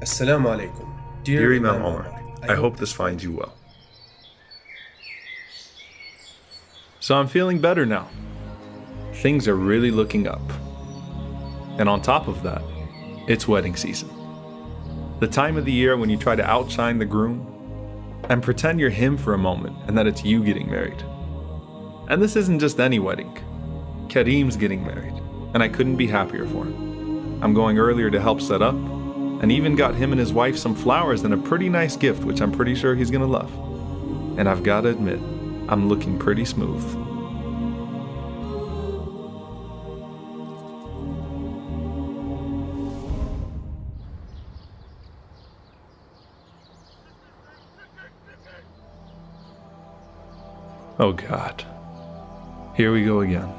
Assalamu alaikum. Dear Imam Omar, I hope this finds you well. So I'm feeling better now. Things are really looking up. And on top of that, it's wedding season. The time of the year when you try to outshine the groom and pretend you're him for a moment and that it's you getting married. And this isn't just any wedding. Kareem's getting married, and I couldn't be happier for him. I'm going earlier to help set up, and even got him and his wife some flowers and a pretty nice gift, which I'm pretty sure he's gonna love. And I've gotta admit, I'm looking pretty smooth. Oh God, here we go again.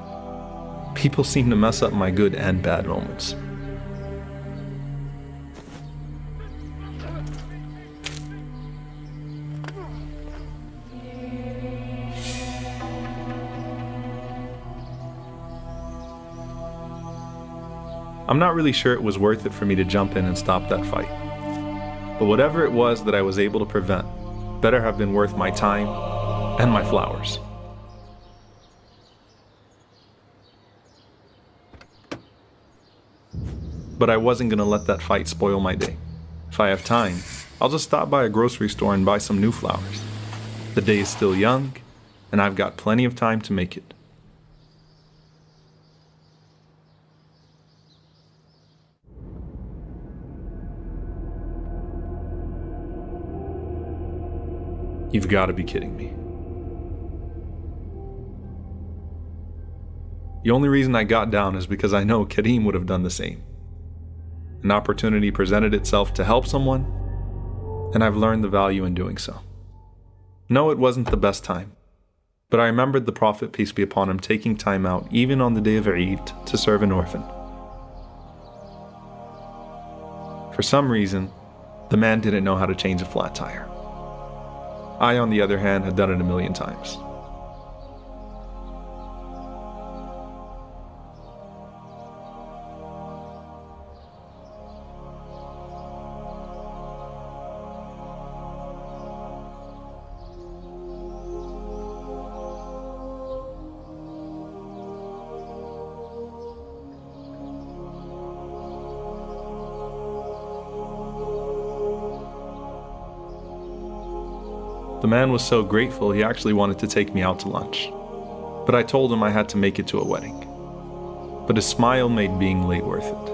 People seem to mess up my good and bad moments. I'm not really sure it was worth it for me to jump in and stop that fight. But whatever it was that I was able to prevent, better have been worth my time and my flowers. But I wasn't gonna let that fight spoil my day. If I have time, I'll just stop by a grocery store and buy some new flowers. The day is still young, and I've got plenty of time to make it. You've got to be kidding me. The only reason I got down is because I know Kareem would have done the same. An opportunity presented itself to help someone, and I've learned the value in doing so. No, it wasn't the best time, but I remembered the Prophet, peace be upon him, taking time out even on the day of Eid to serve an orphan. For some reason, the man didn't know how to change a flat tire. I, on the other hand, had done it a million times. The man was so grateful he actually wanted to take me out to lunch. But I told him I had to make it to a wedding. But his smile made being late worth it.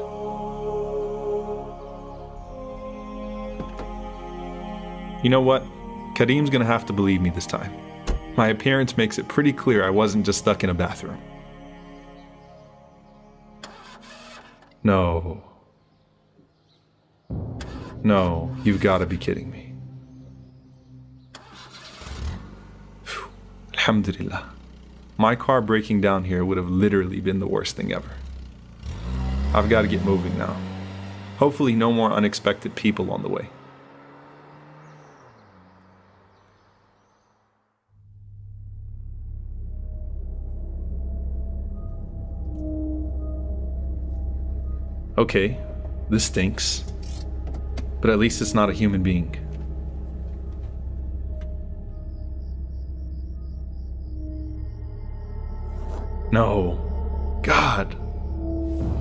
You know what? Kareem's gonna have to believe me this time. My appearance makes it pretty clear I wasn't just stuck in a bathroom. No. No, you've gotta be kidding me. Alhamdulillah. My car breaking down here would have literally been the worst thing ever. I've got to get moving now. Hopefully no more unexpected people on the way. Okay, this stinks. But at least it's not a human being. No. God.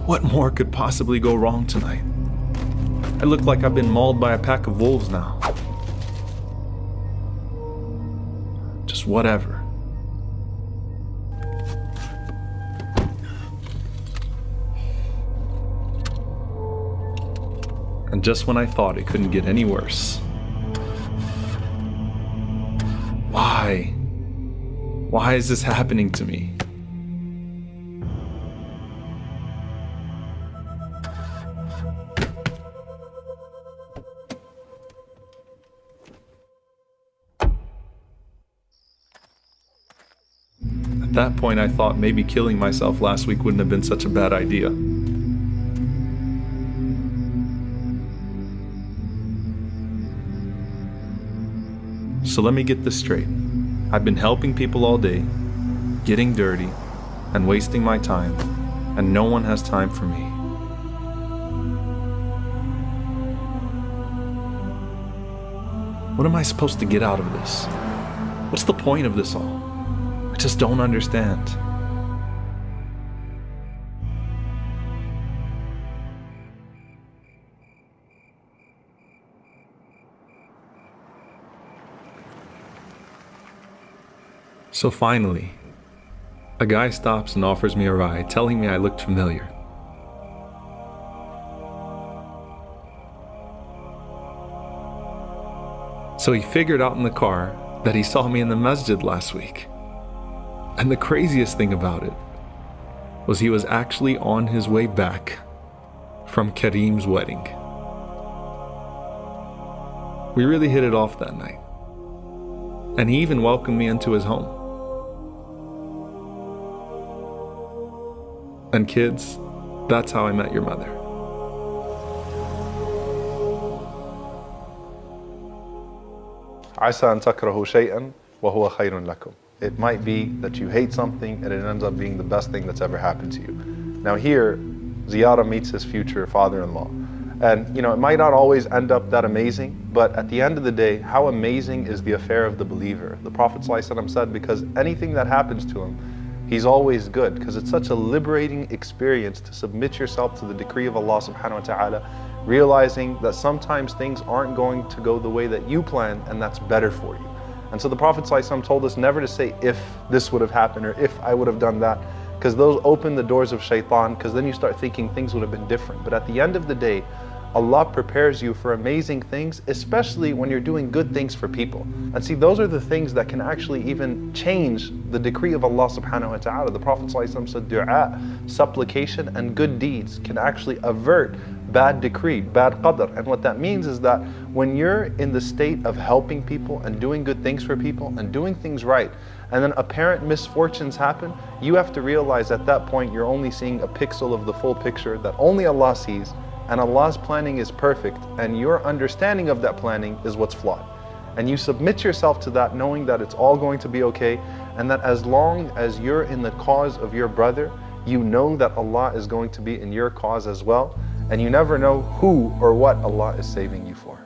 What more could possibly go wrong tonight? I look like I've been mauled by a pack of wolves now. Just whatever. And just when I thought it couldn't get any worse. Why? Why is this happening to me? At that point, I thought maybe killing myself last week wouldn't have been such a bad idea. So let me get this straight. I've been helping people all day, getting dirty, and wasting my time, and no one has time for me. What am I supposed to get out of this? What's the point of this all? I just don't understand. So finally, a guy stops and offers me a ride, telling me I looked familiar. So he figured out in the car that he saw me in the masjid last week. And the craziest thing about it was he was actually on his way back from Kareem's wedding. We really hit it off that night. And he even welcomed me into his home. And kids, that's how I met your mother. عسى أن تكرهوا شيئا وهو خير لكم. It might be that you hate something and it ends up being the best thing that's ever happened to you. Now here, Ziyara meets his future father-in-law. And it might not always end up that amazing, but at the end of the day, how amazing is the affair of the believer? The Prophet ﷺ said, because anything that happens to him, he's always good, because it's such a liberating experience to submit yourself to the decree of Allah subhanahu wa ta'ala, realizing that sometimes things aren't going to go the way that you plan, and that's better for you. And so the Prophet ﷺ told us never to say if this would have happened or if I would have done that, because those open the doors of shaitan, because then you start thinking things would have been different. But at the end of the day, Allah prepares you for amazing things, especially when you're doing good things for people. And see, those are the things that can actually even change the decree of Allah subhanahu wa ta'ala. The Prophet ﷺ said, dua, supplication and good deeds can actually avert bad decree, bad qadr. And what that means is that when you're in the state of helping people and doing good things for people and doing things right, and then apparent misfortunes happen, you have to realize at that point you're only seeing a pixel of the full picture that only Allah sees, and Allah's planning is perfect, and your understanding of that planning is what's flawed. And you submit yourself to that, knowing that it's all going to be okay, and that as long as you're in the cause of your brother, you know that Allah is going to be in your cause as well, and you never know who or what Allah is saving you for.